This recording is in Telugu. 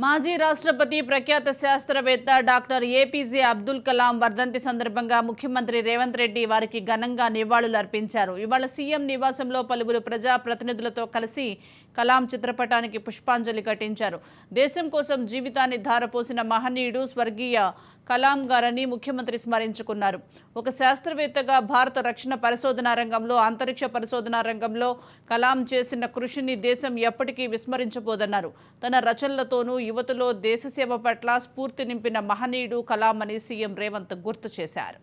మాజీ రాష్ట్రపతి ప్రఖ్యాత శాస్త్రవేత్త డాక్టర్ ఏపీజే అబ్దుల్ కలాం వర్ధంతి సందర్భంగా ముఖ్యమంత్రి రేవంత్ రెడ్డి వారికి ఘనంగా నివాళులర్పించారు. ఇవాళ సీఎం నివాసంలో పలువురు ప్రజా ప్రతినిధులతో కలిసి కలాం చిత్రపటానికి పుష్పాంజలి ఘటించారు. దేశం కోసం జీవితాన్ని ధారపోసిన మహనీయుడు స్వర్గీయ కలాం గారని ముఖ్యమంత్రి స్మరించుకున్నారు. ఒక శాస్త్రవేత్తగా భారత రక్షణ పరిశోధనా రంగంలో, అంతరిక్ష పరిశోధనా రంగంలో కలాం చేసిన కృషిని దేశం ఎప్పటికీ విస్మరించబోదన్నారు. తన రచనలతోనూ యువతలో దేశసేవ పట్ల స్ఫూర్తి నింపిన మహనీయుడు కలాం అని సీఎం రేవంత్ గుర్తు చేశారు.